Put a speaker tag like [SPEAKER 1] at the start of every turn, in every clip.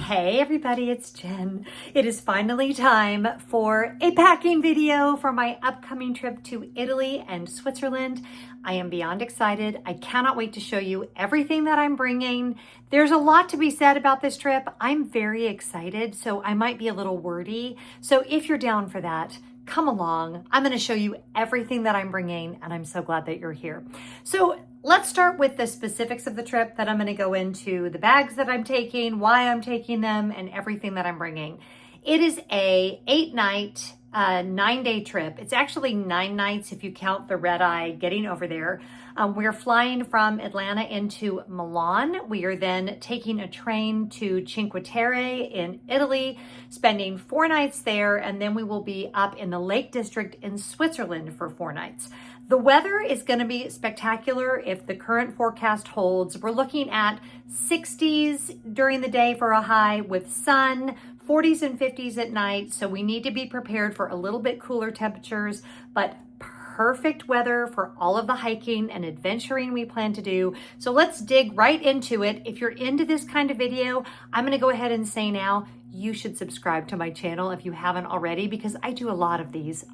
[SPEAKER 1] Hey everybody, it's Jen. It is finally time for a packing video for my upcoming trip to Italy and Switzerland. I am beyond excited. I cannot wait to show you everything that I'm bringing. There's a lot to be said about this trip. I'm very excited, so I might be a little wordy. So if you're down for that, come along. I'm going to show you everything that I'm bringing, and I'm so glad that you're here. So let's start with the specifics of the trip. That I'm going to go into the bags that I'm taking, why I'm taking them, and everything that I'm bringing. It is a 8-night, 9-day trip. It's actually 9 nights if you count the red eye getting over there. We're flying from Atlanta into Milan. We are then taking a train to Cinque Terre in Italy, spending 4 nights there, and then we will be up in the Lake District in Switzerland for 4 nights. The weather is going to be spectacular if the current forecast holds. We're looking at 60s during the day for a high with sun, 40s and 50s at night. So we need to be prepared for a little bit cooler temperatures, but perfect weather for all of the hiking and adventuring we plan to do. So let's dig right into it. If you're into this kind of video, I'm going to go ahead and say now, you should subscribe to my channel if you haven't already, because I do a lot of these,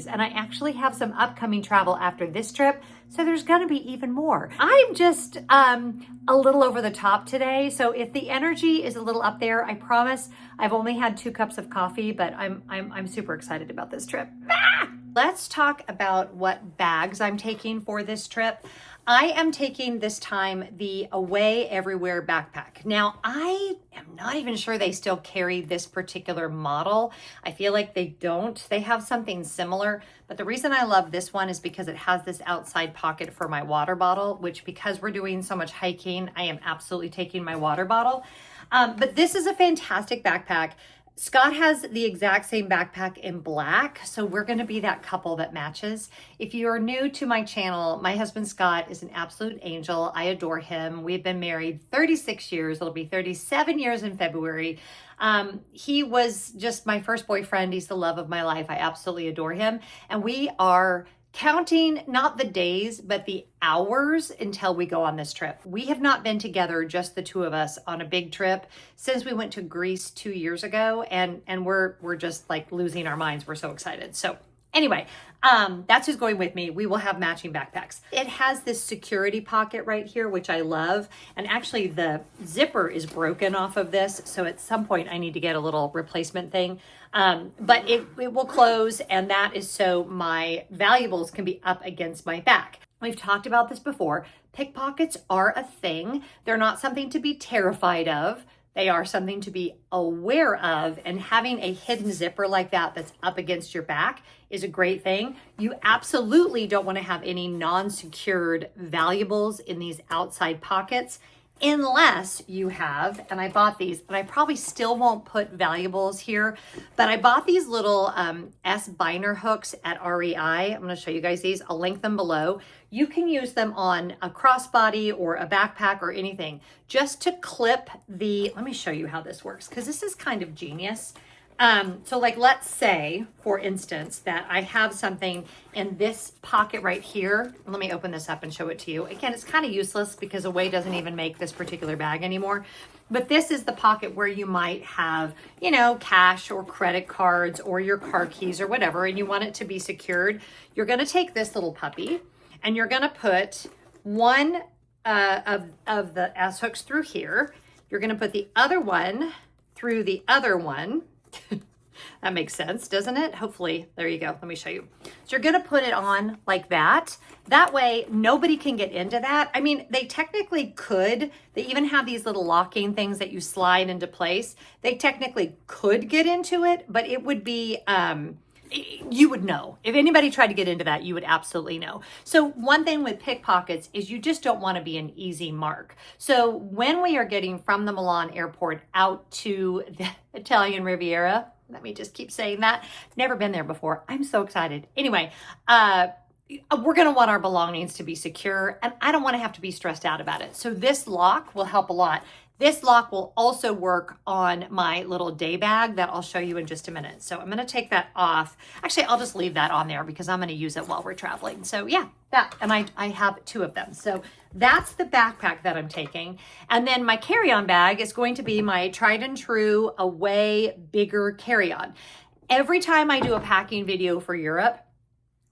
[SPEAKER 1] and I actually have some upcoming travel after this trip, so there's going to be even more. I'm just a little over the top today, so if the energy is a little up there, I promise I've only had 2 cups of coffee, but I'm super excited about this trip. Let's talk about what bags I'm taking for this trip. I am taking this time the Away Everywhere backpack. Now, I am not even sure they still carry this particular model. I feel like they don't. They have something similar, but the reason I love this one is because it has this outside pocket for my water bottle, which because we're doing so much hiking, I am absolutely taking my water bottle. But this is a fantastic backpack. Scott has the exact same backpack in black, so we're going to be that couple that matches. If you are new to my channel, my husband Scott is an absolute angel. I adore him. We've been married 36 years. It'll be 37 years in February. He was just my first boyfriend. He's the love of my life. I absolutely adore him. And we are counting not the days, but the hours until we go on this trip. We have not been together, just the 2 of us, on a big trip since we went to Greece 2 years ago, and we're just like losing our minds. We're so excited. So anyway, that's who's going with me. We will have matching backpacks. It has this security pocket right here, which I love. And actually the zipper is broken off of this. So at some point I need to get a little replacement thing. But it will close, and that is so my valuables can be up against my back. We've talked about this before. Pickpockets are a thing. They're not something to be terrified of. They are something to be aware of, and having a hidden zipper like that that's up against your back is a great thing. You absolutely don't want to have any non-secured valuables in these outside pockets unless you have, and I bought these, and I probably still won't put valuables here, but I bought these little S-Biner hooks at REI. I'm going to show you guys these. I'll link them below. You can use them on a crossbody or a backpack or anything, just to clip the, let me show you how this works, because this is kind of genius. So like, let's say, for instance, that I have something in this pocket right here. Let me open this up and show it to you. Again, it's kind of useless because Away doesn't even make this particular bag anymore. But this is the pocket where you might have, you know, cash or credit cards or your car keys or whatever, and you want it to be secured. You're going to take this little puppy and you're going to put one of the S hooks through here. You're going to put the other one through the other one. That makes sense, doesn't it? Hopefully, there you go. Let me show you. So you're going to put it on like that. That way, nobody can get into that. I mean, they technically could. They even have these little locking things that you slide into place. They technically could get into it, but it would be, you would know. If anybody tried to get into that, you would absolutely know. So one thing with pickpockets is you just don't want to be an easy mark. So when we are getting from the Milan airport out to the Italian Riviera, let me just keep saying that. Never been there before. I'm so excited. Anyway, we're going to want our belongings to be secure, and I don't want to have to be stressed out about it. So this lock will help a lot. This lock will also work on my little day bag that I'll show you in just a minute. So I'm going to take that off. Actually, I'll just leave that on there because I'm going to use it while we're traveling. So yeah, that, and I have 2 of them. So that's the backpack that I'm taking. And then my carry-on bag is going to be my tried and true away bigger carry-on. Every time I do a packing video for Europe,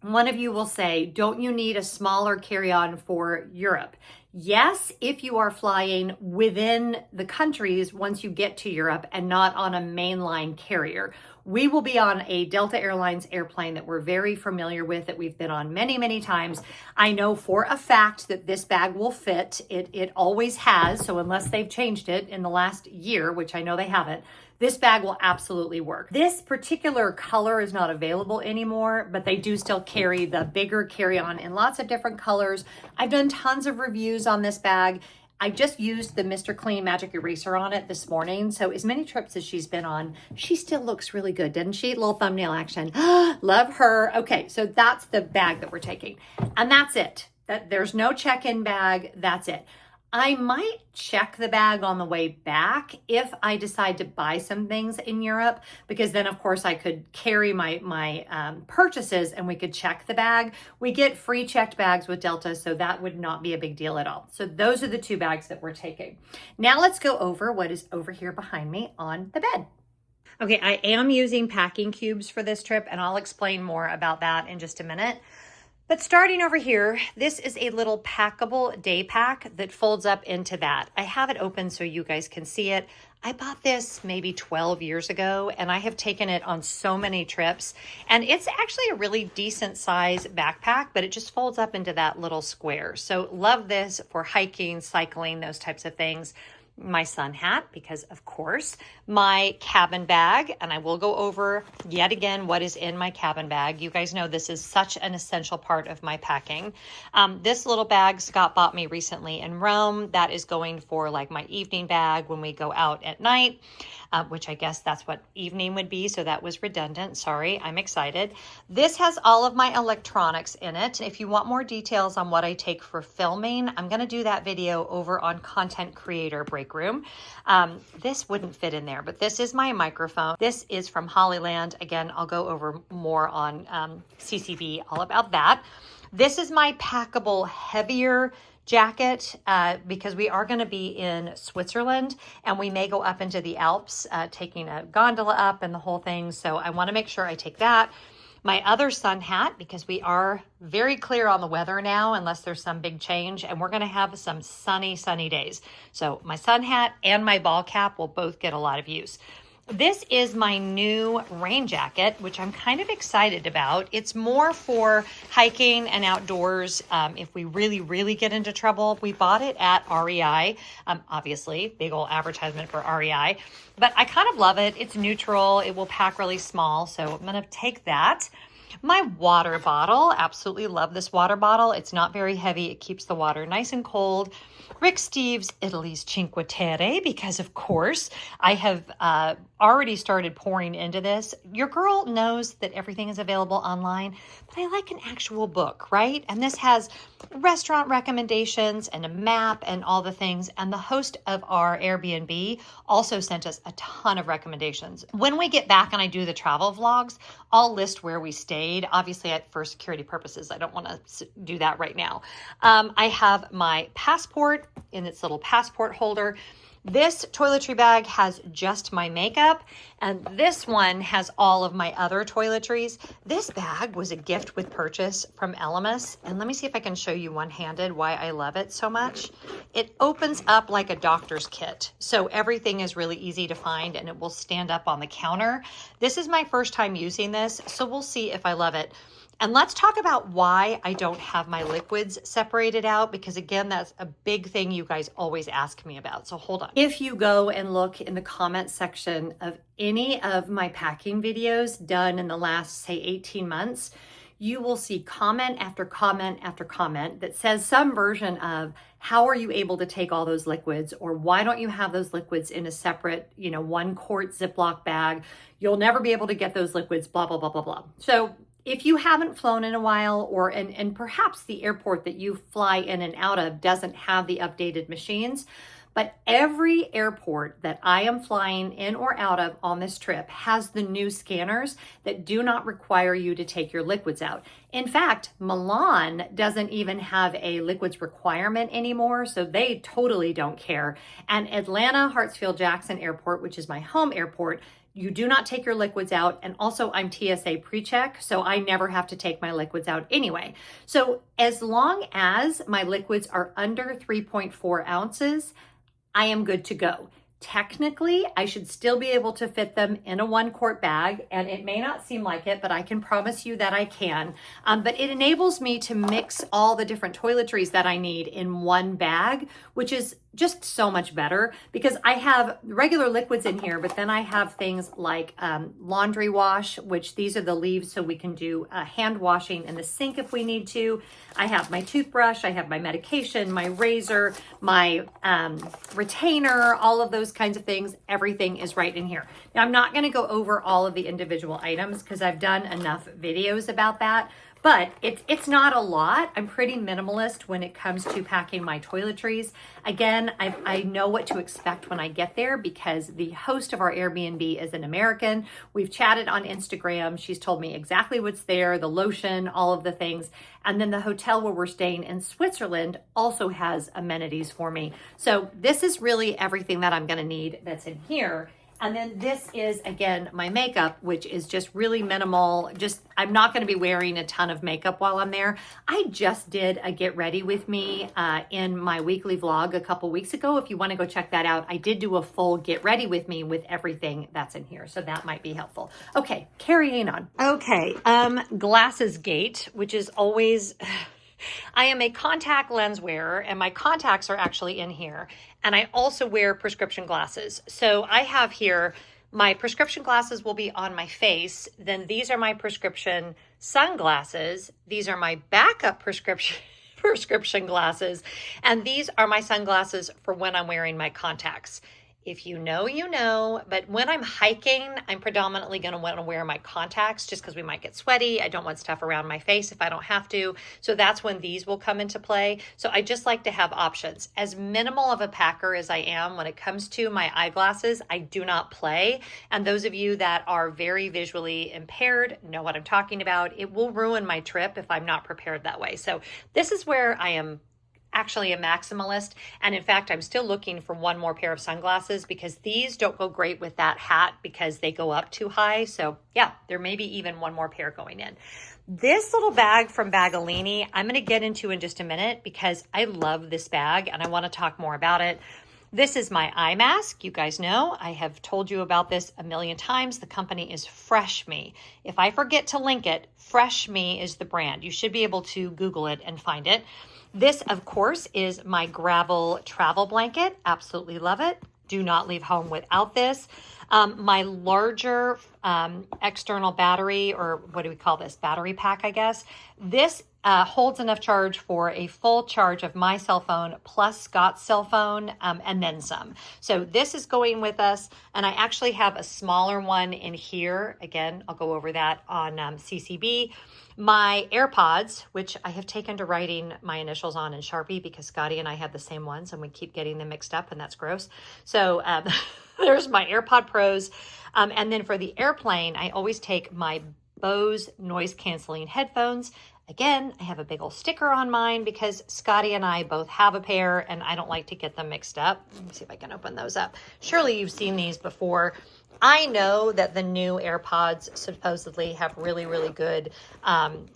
[SPEAKER 1] one of you will say, don't you need a smaller carry-on for Europe? Yes, if you are flying within the countries once you get to Europe and not on a mainline carrier. We will be on a Delta Airlines airplane that we're very familiar with, that we've been on many, many times. I know for a fact that this bag will fit. It always has. So unless they've changed it in the last year, which I know they haven't, this bag will absolutely work. This particular color is not available anymore, but they do still carry the bigger carry-on in lots of different colors. I've done tons of reviews on this bag. I just used the Mr. Clean Magic Eraser on it this morning. So as many trips as she's been on, she still looks really good, doesn't she? Little thumbnail action. Love her. Okay, so that's the bag that we're taking. And that's it. There's no check-in bag. That's it. I might check the bag on the way back if I decide to buy some things in Europe, because then of course I could carry my purchases and we could check the bag. We get free checked bags with Delta, so that would not be a big deal at all. So those are the 2 bags that we're taking. Now let's go over what is over here behind me on the bed. Okay, I am using packing cubes for this trip, and I'll explain more about that in just a minute. But starting over here, this is a little packable day pack that folds up into that. I have it open so you guys can see it. I bought this maybe 12 years ago, and I have taken it on so many trips. And it's actually a really decent size backpack, but it just folds up into that little square. So love this for hiking, cycling, those types of things. My sun hat, because of course, my cabin bag, and I will go over yet again what is in my cabin bag. You guys know this is such an essential part of my packing. This little bag Scott bought me recently in Rome. That is going for like my evening bag when we go out at night, which I guess that's what evening would be. So that was redundant. Sorry, I'm excited. This has all of my electronics in it. If you want more details on what I take for filming, I'm going to do that video over on Content Creator Break Room. This wouldn't fit in there, but this is my microphone. This is from Hollyland. Again, I'll go over more on CCB, all about that. This is my packable heavier jacket because we are going to be in Switzerland, and we may go up into the Alps, taking a gondola up and the whole thing. So I want to make sure I take that. My other sun hat, because we are very clear on the weather now, unless there's some big change, and we're going to have some sunny days. So my sun hat and my ball cap will both get a lot of use. This is my new rain jacket, which I'm kind of excited about. It's more for hiking and outdoors. If we really get into trouble. We bought it at REI. Obviously, big old advertisement for REI. But I kind of love it. It's neutral. It will pack really small. So I'm going to take that. My water bottle. Absolutely love this water bottle. It's not very heavy. It keeps the water nice and cold. Rick Steves' Italy's Cinque Terre, because of course I have already started pouring into this. Your girl knows that everything is available online, but I like an actual book, right? And this has restaurant recommendations and a map and all the things. And the host of our Airbnb also sent us a ton of recommendations. When we get back and I do the travel vlogs, I'll list where we stayed. Obviously, for security purposes, I don't want to do that right now. I have my passport in its little passport holder. This toiletry bag has just my makeup, and this one has all of my other toiletries. This bag was a gift with purchase from Elemis, and let me see if I can show you one-handed why I love it so much. It opens up like a doctor's kit, so everything is really easy to find, and it will stand up on the counter. This is my first time using this, so we'll see if I love it. And let's talk about why I don't have my liquids separated out, because again, that's a big thing you guys always ask me about. So hold on. If you go and look in the comment section of any of my packing videos done in the last, say, 18 months, you will see comment after comment after comment that says some version of, how are you able to take all those liquids? Or why don't you have those liquids in a separate, 1 quart Ziploc bag? You'll never be able to get those liquids, blah, blah, blah, blah, blah. So if you haven't flown in a while, or and perhaps the airport that you fly in and out of doesn't have the updated machines, But every airport that I am flying in or out of on this trip has the new scanners that do not require you to take your liquids out. In fact, Milan doesn't even have a liquids requirement anymore, so they totally don't care. And Atlanta Hartsfield Jackson Airport, which is my home airport, you do not take your liquids out. And also I'm TSA pre-check, so I never have to take my liquids out anyway. So as long as my liquids are under 3.4 ounces, I am good to go. Technically, I should still be able to fit them in a 1-quart bag, and it may not seem like it, but I can promise you that I can. But it enables me to mix all the different toiletries that I need in one bag, which is just so much better because I have regular liquids in here, but then I have things like laundry wash, which these are the leaves so we can do hand washing in the sink if we need to. I have my toothbrush, I have my medication, my razor, my retainer, all of those kinds of things. Everything is right in here. Now, I'm not going to go over all of the individual items because I've done enough videos about that. But it's not a lot. I'm pretty minimalist when it comes to packing my toiletries. Again, I know what to expect when I get there because the host of our Airbnb is an American. We've chatted on Instagram. She's told me exactly what's there, the lotion, all of the things. And then the hotel where we're staying in Switzerland also has amenities for me. So this is really everything that I'm going to need that's in here. And then this is, again, my makeup, which is just really minimal. I'm not going to be wearing a ton of makeup while I'm there. I just did a get ready with me in my weekly vlog a couple weeks ago. If you want to go check that out, I did do a full get ready with me with everything that's in here. So that might be helpful. Okay, carrying on. Okay, glasses gate, which is always... I am a contact lens wearer and my contacts are actually in here. And I also wear prescription glasses. So I have here, my prescription glasses will be on my face. Then these are my prescription sunglasses. These are my backup prescription glasses. And these are my sunglasses for when I'm wearing my contacts. If you know, you know, but when I'm hiking, I'm predominantly going to want to wear my contacts just because we might get sweaty. I don't want stuff around my face if I don't have to. So that's when these will come into play. So I just like to have options. As minimal of a packer as I am when it comes to my eyeglasses, I do not play. And those of you that are very visually impaired know what I'm talking about. It will ruin my trip if I'm not prepared that way. So this is where I am actually a maximalist. And in fact, I'm still looking for one more pair of sunglasses because these don't go great with that hat because they go up too high. So yeah, there may be even one more pair going in. This little bag from Bagolini, I'm going to get into in just a minute because I love this bag and I want to talk more about it. This is my eye mask. You guys know I have told you about this a million times. The company is Fresh Me. If I forget to link it, Fresh Me is the brand. You should be able to Google it and find it. This, of course, is my gravel travel blanket. Absolutely love it. Do not leave home without this. My larger external battery, or what do we call this? Battery pack, I guess. This holds enough charge for a full charge of my cell phone plus Scott's cell phone and then some. So this is going with us. And I actually have a smaller one in here. Again, I'll go over that on CCB. My AirPods, which I have taken to writing my initials on in Sharpie because Scotty and I have the same ones and we keep getting them mixed up and that's gross. So there's my AirPod Pros. And then for the airplane, I always take my Bose noise canceling headphones. Again, I have a big old sticker on mine because Scotty and I both have a pair and I don't like to get them mixed up. Let me see if I can open those up. Surely you've seen these before. I know that the new AirPods supposedly have really, really good,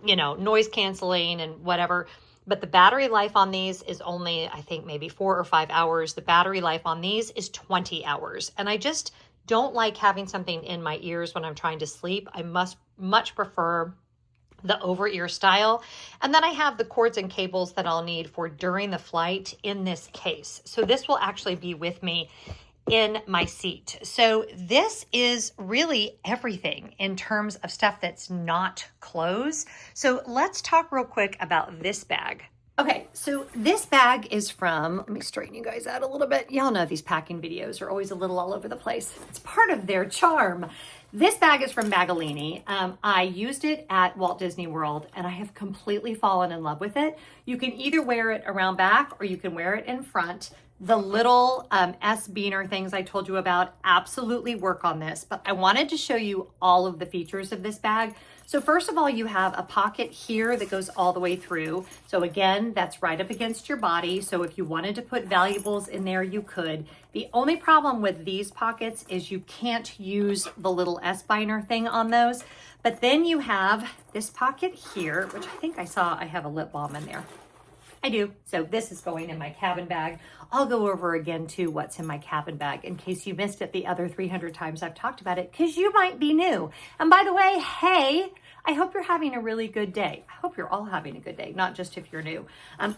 [SPEAKER 1] noise canceling and whatever. But the battery life on these is only, I think, maybe 4 or 5 hours. The battery life on these is 20 hours. And I just don't like having something in my ears when I'm trying to sleep. I much prefer the over-ear style. And then I have the cords and cables that I'll need for during the flight in this case. So this will actually be with me in my seat. So this is really everything in terms of stuff that's not clothes. So let's talk real quick about this bag. Okay, so this bag is from, let me straighten you guys out a little bit. Y'all know these packing videos are always a little all over the place. It's part of their charm. This bag is from Bagolini. I used it at Walt Disney World and I have completely fallen in love with it. You can either wear it around back or you can wear it in front. The little S beaner things I told you about absolutely work on this, but I wanted to show you all of the features of this bag. So first of all, you have a pocket here that goes all the way through. So again, that's right up against your body. So if you wanted to put valuables in there, you could. The only problem with these pockets is you can't use the little S binder thing on those. But then you have this pocket here, which I think I have a lip balm in there. I do. So this is going in my cabin bag. I'll go over again too what's in my cabin bag in case you missed it the other 300 times I've talked about it, because you might be new. And by the way, hey, I hope you're having a really good day. I hope you're all having a good day, not just if you're new.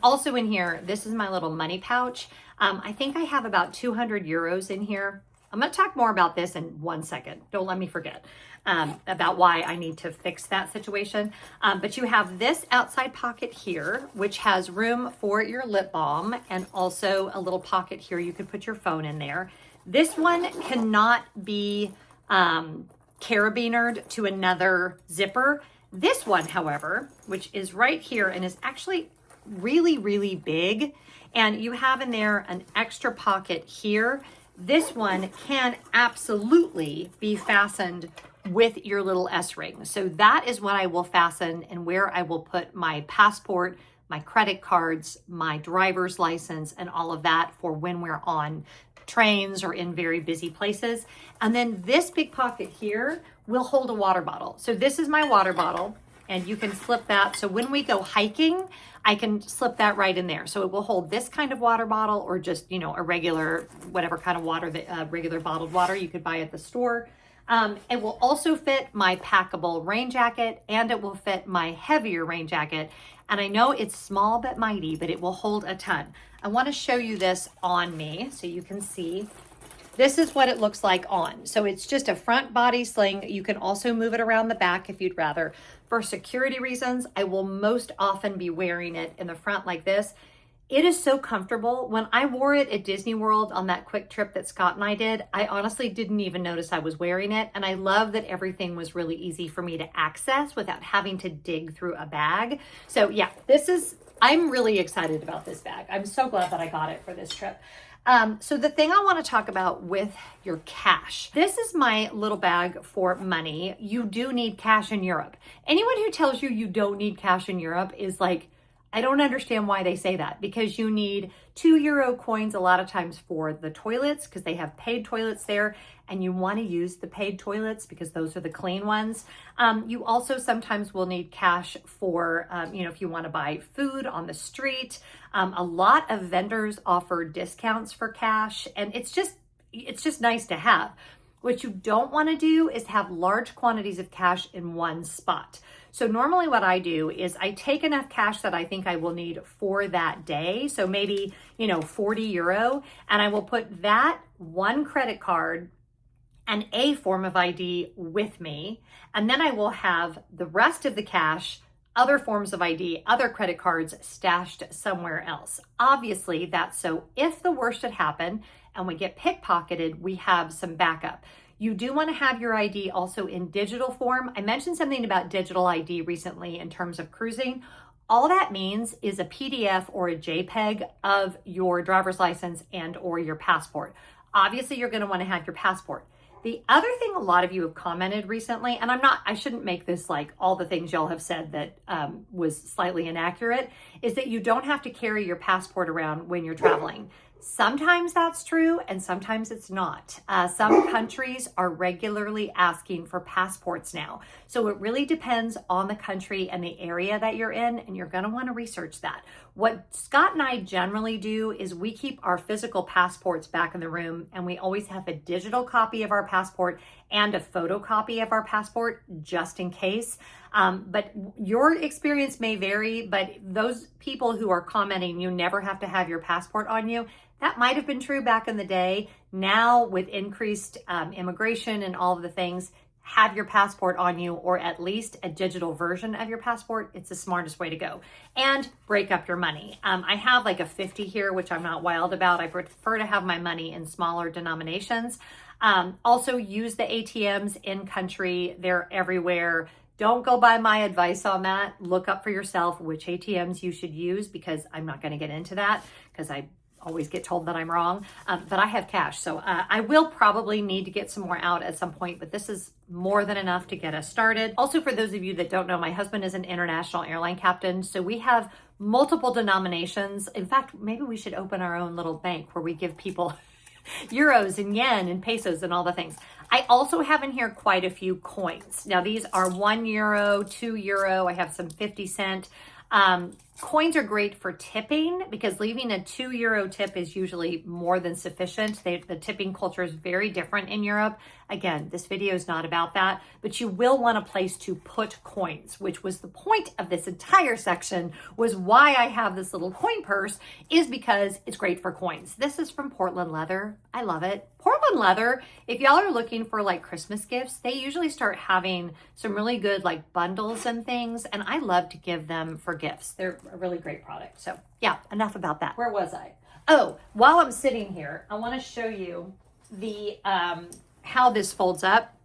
[SPEAKER 1] Also in here, this is my little money pouch. I think I have about 200 euros in here. I'm going to talk more about this in 1 second. Don't let me forget about why I need to fix that situation. But you have this outside pocket here, which has room for your lip balm and also a little pocket here. You could put your phone in there. This one cannot be carabinered to another zipper. This one, however, which is right here and is actually really, really big, and you have in there an extra pocket here. This one can absolutely be fastened with your little S-ring. So that is what I will fasten and where I will put my passport, my credit cards, my driver's license, and all of that for when we're on trains or in very busy places. And then this big pocket here will hold a water bottle. So this is my water bottle, and you can slip that. So when we go hiking, I can slip that right in there. So it will hold this kind of water bottle or just, you know, a regular, whatever kind of water, regular bottled water you could buy at the store. It will also fit my packable rain jacket, and it will fit my heavier rain jacket. And I know it's small but mighty, but it will hold a ton. I want to show you this on me so you can see. This is what it looks like on. So it's just a front body sling. You can also move it around the back if you'd rather. For security reasons, I will most often be wearing it in the front like this. It is so comfortable. When I wore it at Disney World on that quick trip that Scott and I did, I honestly didn't even notice I was wearing it. And I love that everything was really easy for me to access without having to dig through a bag. So yeah, I'm really excited about this bag. I'm so glad that I got it for this trip. So the thing I want to talk about with your cash, this is my little bag for money. You do need cash in Europe. Anyone who tells you you don't need cash in Europe is like, I don't understand why they say that, because you need 2 euro coins a lot of times for the toilets because they have paid toilets there, and you want to use the paid toilets because those are the clean ones. You also sometimes will need cash for, if you want to buy food on the street. A lot of vendors offer discounts for cash, and it's just nice to have. What you don't want to do is have large quantities of cash in one spot. So normally what I do is I take enough cash that I think I will need for that day. So maybe, 40 euro, and I will put that one credit card and a form of ID with me. And then I will have the rest of the cash, other forms of ID, other credit cards stashed somewhere else. Obviously, that's so if the worst had happened and we get pickpocketed, we have some backup. You do want to have your ID also in digital form. I mentioned something about digital ID recently in terms of cruising. All that means is a PDF or a JPEG of your driver's license and or your passport. Obviously, you're going to want to have your passport. The other thing a lot of you have commented recently, and I shouldn't make this like all the things y'all have said that was slightly inaccurate, is that you don't have to carry your passport around when you're traveling. Sometimes that's true and sometimes it's not. Some countries are regularly asking for passports now. So it really depends on the country and the area that you're in, and you're going to want to research that. What Scott and I generally do is we keep our physical passports back in the room, and we always have a digital copy of our passport and a photocopy of our passport just in case. But your experience may vary, but those people who are commenting you never have to have your passport on you, that might have been true back in the day. Now with increased immigration and all of the things, have your passport on you, or at least a digital version of your passport. It's the smartest way to go. And break up your money. I have like a 50 here, which I'm not wild about. I prefer to have my money in smaller denominations. Also use the ATMs in country. They're everywhere. Don't go by my advice on that. Look up for yourself which ATMs you should use, because I'm not going to get into that because I always get told that I'm wrong, but I have cash. So I will probably need to get some more out at some point, but this is more than enough to get us started. Also, for those of you that don't know, my husband is an international airline captain. So we have multiple denominations. In fact, maybe we should open our own little bank where we give people euros and yen and pesos and all the things. I also have in here quite a few coins. Now these are €1, €2. I have some 50-cent. Coins are great for tipping because leaving a €2 tip is usually more than sufficient. The tipping culture is very different in Europe. Again, this video is not about that, but you will want a place to put coins, which was the point of this entire section, was why I have this little coin purse, is because it's great for coins. This is from Portland leather. I love it. Portland leather, if y'all are looking for like Christmas gifts, they usually start having some really good like bundles and things, and I love to give them for gifts. They're a really great product. So yeah, enough about that. Where was I? Oh, while I'm sitting here, I want to show you the how this folds up.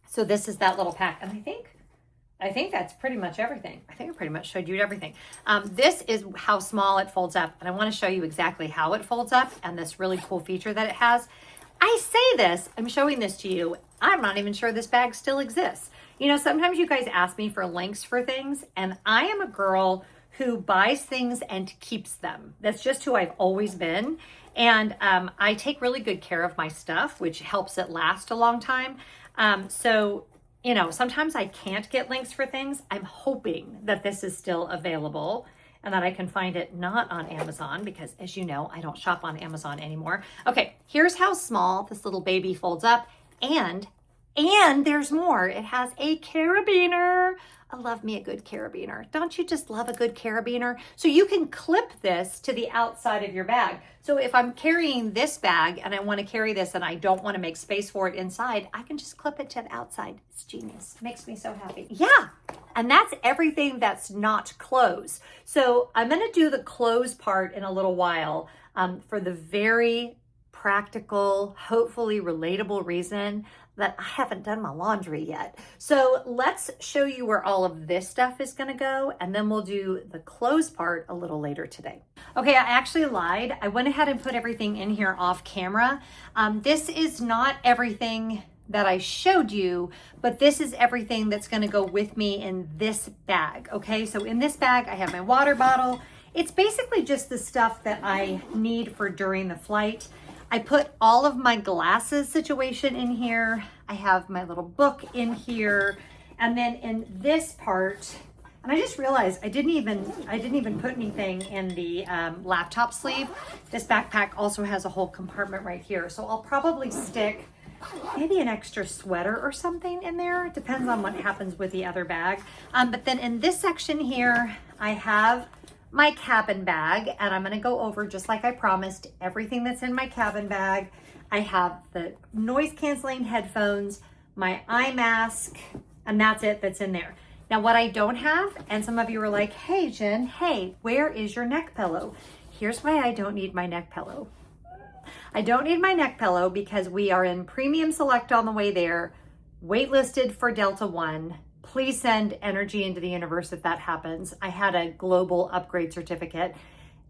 [SPEAKER 1] So this is that little pack, and I think that's pretty much everything. I think I pretty much showed you everything. This is how small it folds up, and I want to show you exactly how it folds up and this really cool feature that it has. I say this, I'm showing this to you, I'm not even sure this bag still exists. You know, sometimes you guys ask me for links for things, and I am a girl who buys things and keeps them. That's just who I've always been. And I take really good care of my stuff, which helps it last a long time. So, you know, sometimes I can't get links for things. I'm hoping that this is still available and that I can find it not on Amazon because, as you know, I don't shop on Amazon anymore. Okay, here's how small this little baby folds up. And there's more. It has a carabiner. I love me a good carabiner. Don't you just love a good carabiner? So you can clip this to the outside of your bag. So if I'm carrying this bag and I want to carry this and I don't want to make space for it inside, I can just clip it to the outside. It's genius. It makes me so happy. Yeah. And that's everything that's not clothes. So I'm going to do the clothes part in a little while for the very practical, hopefully relatable reason that I haven't done my laundry yet. So let's show you where all of this stuff is gonna go, and then we'll do the clothes part a little later today. Okay, I actually lied. I went ahead and put everything in here off camera. This is not everything that I showed you, but this is everything that's gonna go with me in this bag, okay? So in this bag, I have my water bottle. It's basically just the stuff that I need for during the flight. I put all of my glasses situation in here. I have my little book in here. And then in this part, and I just realized I didn't even put anything in the laptop sleeve. This backpack also has a whole compartment right here. So I'll probably stick maybe an extra sweater or something in there. It depends on what happens with the other bag. But then in this section here, I have my cabin bag, and I'm gonna go over, just like I promised, everything that's in my cabin bag. I have the noise canceling headphones, my eye mask, and that's it that's in there. Now what I don't have, and some of you were like, hey Jen, hey, where is your neck pillow? Here's why I don't need my neck pillow. I don't need my neck pillow because we are in Premium Select on the way there, waitlisted for Delta One. Please send energy into the universe if that happens. I had a global upgrade certificate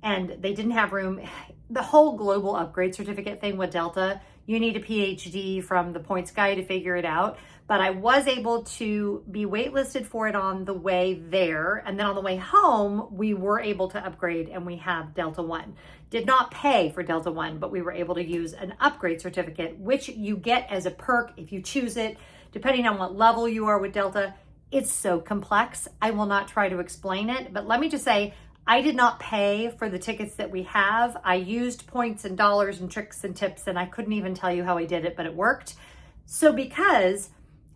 [SPEAKER 1] and they didn't have room. The whole global upgrade certificate thing with Delta, you need a PhD from the points guy to figure it out. But I was able to be waitlisted for it on the way there. And then on the way home, we were able to upgrade and we have Delta One. Did not pay for Delta One, but we were able to use an upgrade certificate, which you get as a perk if you choose it, depending on what level you are with Delta. It's so complex. I will not try to explain it, but let me just say, I did not pay for the tickets that we have. I used points and dollars and tricks and tips, and I couldn't even tell you how I did it, but it worked. So because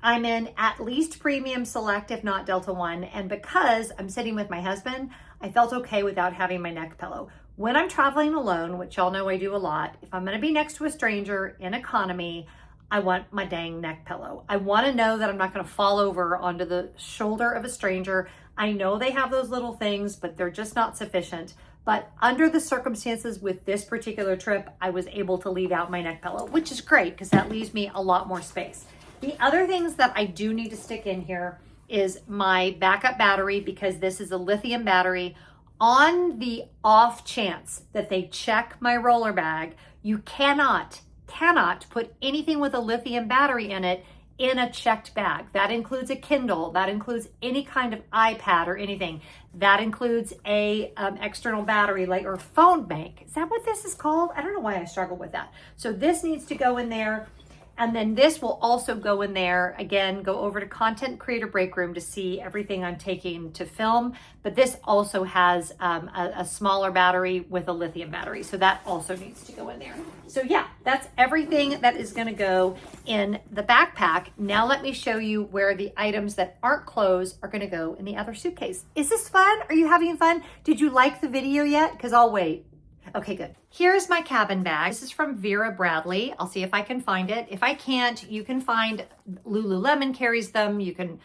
[SPEAKER 1] I'm in at least Premium Select, if not Delta One, and because I'm sitting with my husband, I felt okay without having my neck pillow. When I'm traveling alone, which y'all know I do a lot, if I'm gonna be next to a stranger in economy, I want my dang neck pillow. I want to know that I'm not going to fall over onto the shoulder of a stranger. I know they have those little things, but they're just not sufficient. But under the circumstances with this particular trip, I was able to leave out my neck pillow, which is great because that leaves me a lot more space. The other things that I do need to stick in here is my backup battery, because this is a lithium battery. on the off chance that they check my roller bag, you cannot put anything with a lithium battery in it in a checked bag. That includes a Kindle, that includes any kind of iPad or anything. That includes a external battery, like, or phone bank. Is that what this is called? I don't know why I struggle with that. So this needs to go in there. And then this will also go in there. Again, go over to Content Creator Break Room to see everything I'm taking to film. But this also has a smaller battery with a lithium battery. So that also needs to go in there. So yeah, that's everything that is gonna go in the backpack. Now let me show you where the items that aren't clothes are gonna go in the other suitcase. Is this fun? Are you having fun? Did you like the video yet? Because I'll wait. Okay, good. Here's my cabin bag. This is from Vera Bradley. I'll see if I can find it. If I can't, you can find Lululemon carries them. You can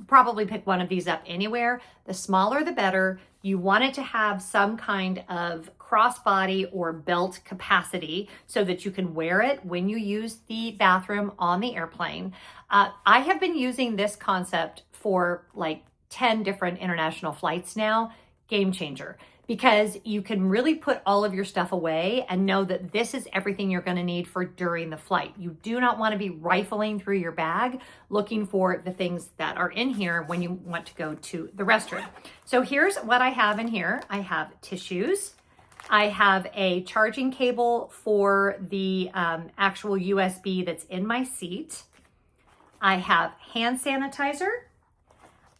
[SPEAKER 1] probably pick one of these up anywhere. The smaller, the better. You want it to have some kind of crossbody or belt capacity so that you can wear it when you use the bathroom on the airplane. I have been using this concept for like 10 different international flights now. Game changer. Because you can really put all of your stuff away and know that this is everything you're going to need for during the flight. You do not want to be rifling through your bag looking for the things that are in here when you want to go to the restroom. So here's what I have in here. I have tissues. I have a charging cable for the actual USB that's in my seat. I have hand sanitizer.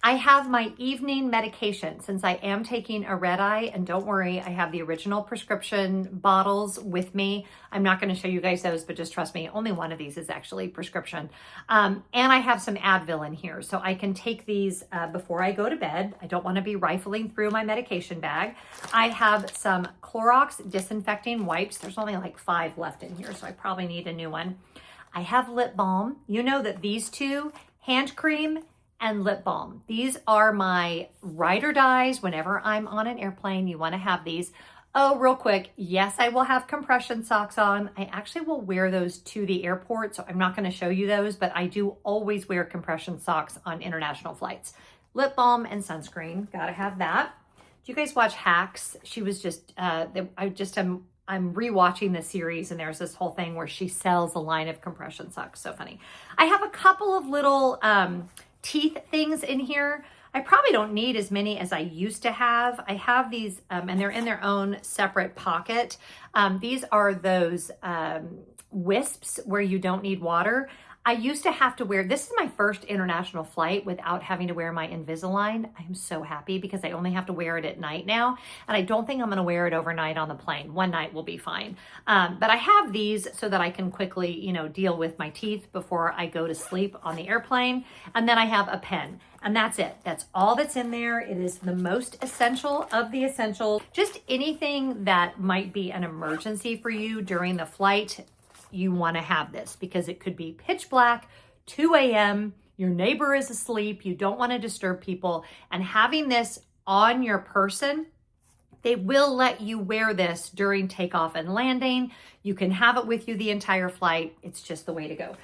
[SPEAKER 1] I have my evening medication since I am taking a red eye, and don't worry, I have the original prescription bottles with me. I'm not going to show you guys those, but just trust me, only one of these is actually prescription. And I have some Advil in here, so I can take these before I go to bed. I don't want to be rifling through my medication bag. I have some Clorox disinfecting wipes. There's only like 5 left in here, so I probably need a new one. I have lip balm. You know that these two, hand cream and lip balm. These are my ride or dies whenever I'm on an airplane. You want to have these. Oh, real quick. Yes, I will have compression socks on. I actually will wear those to the airport, so I'm not going to show you those, but I do always wear compression socks on international flights. Lip balm and sunscreen. Gotta have that. Do you guys watch Hacks? She was just, I'm rewatching the series, and there's this whole thing where she sells a line of compression socks. So funny. I have a couple of little teeth things in here. I probably don't need as many as I used to have. I have these, and they're in their own separate pocket. These are those wisps where you don't need water. I used to have to wear, this is my first international flight without having to wear my Invisalign. I am so happy because I only have to wear it at night now. And I don't think I'm gonna wear it overnight on the plane. One night will be fine. But I have these so that I can quickly, deal with my teeth before I go to sleep on the airplane. And then I have a pen. And that's it. That's all that's in there. It is the most essential of the essentials. Just anything that might be an emergency for you during the flight, you want to have this because it could be pitch black, 2 a.m., your neighbor is asleep, you don't want to disturb people, and having this on your person, they will let you wear this during takeoff and landing. You can have it with you the entire flight. It's just the way to go.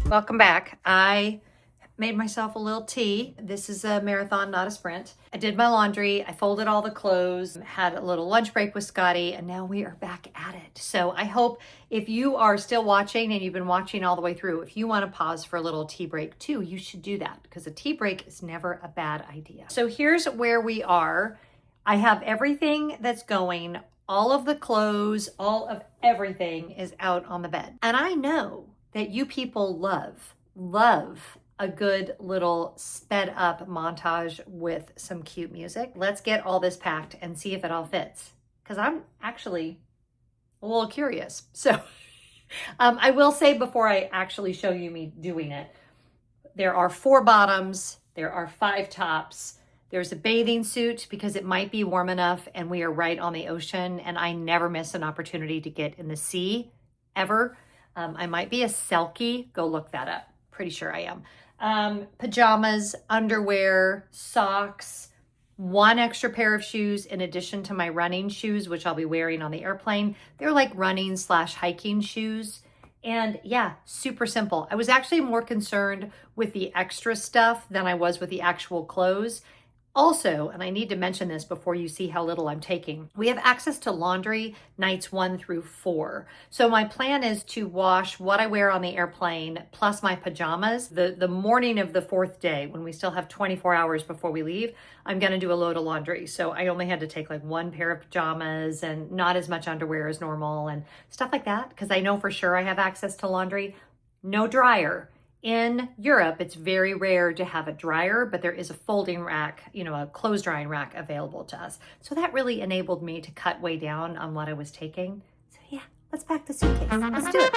[SPEAKER 1] Welcome back. I made myself a little tea. This is a marathon, not a sprint. I did my laundry. I folded all the clothes, had a little lunch break with Scotty, and now we are back at it. So I hope if you are still watching and you've been watching all the way through, if you want to pause for a little tea break too, you should do that because a tea break is never a bad idea. So here's where we are. I have everything that's going. All of the clothes, all of everything is out on the bed. And I know that you people love a good little sped up montage with some cute music. Let's get all this packed and see if it all fits. Because I'm actually a little curious. So I will say before I actually show you me doing it, there are 4 bottoms, there are 5 tops. There's a bathing suit because it might be warm enough and we are right on the ocean and I never miss an opportunity to get in the sea, ever. I might be a Selkie. Go look that up. Pretty sure I am. Pajamas, underwear, socks, one extra pair of shoes in addition to my running shoes, which I'll be wearing on the airplane. They're like running / hiking shoes. And yeah, super simple. I was actually more concerned with the extra stuff than I was with the actual clothes. Also, and I need to mention this before you see how little I'm taking, we have access to laundry nights 1 through 4. So my plan is to wash what I wear on the airplane plus my pajamas. The morning of the 4th day, when we still have 24 hours before we leave, I'm gonna do a load of laundry. So I only had to take like 1 pair of pajamas and not as much underwear as normal and stuff like that, because I know for sure I have access to laundry. No dryer. In Europe, it's very rare to have a dryer, but there is a folding rack, a clothes drying rack available to us. So that really enabled me to cut way down on what I was taking. So yeah, let's pack the suitcase. Let's do it.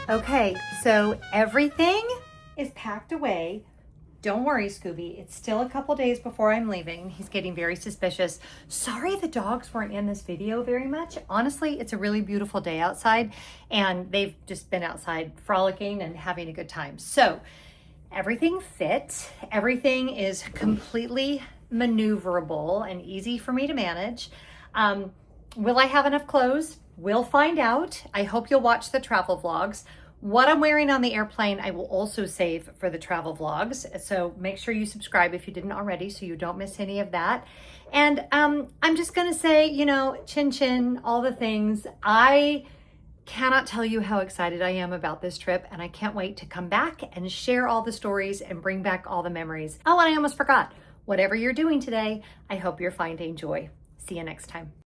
[SPEAKER 1] Okay, so everything is packed away. Don't worry, Scooby. It's still a couple days before I'm leaving. He's getting very suspicious. Sorry the dogs weren't in this video very much. Honestly, it's a really beautiful day outside, and they've just been outside frolicking and having a good time. So everything fit. Everything is completely maneuverable and easy for me to manage. Will I have enough clothes? We'll find out. I hope you'll watch the travel vlogs. What I'm wearing on the airplane, I will also save for the travel vlogs. So make sure you subscribe if you didn't already so you don't miss any of that. And I'm just gonna say, chin chin, all the things. I cannot tell you how excited I am about this trip, and I can't wait to come back and share all the stories and bring back all the memories. Oh, and I almost forgot. Whatever you're doing today, I hope you're finding joy. See you next time.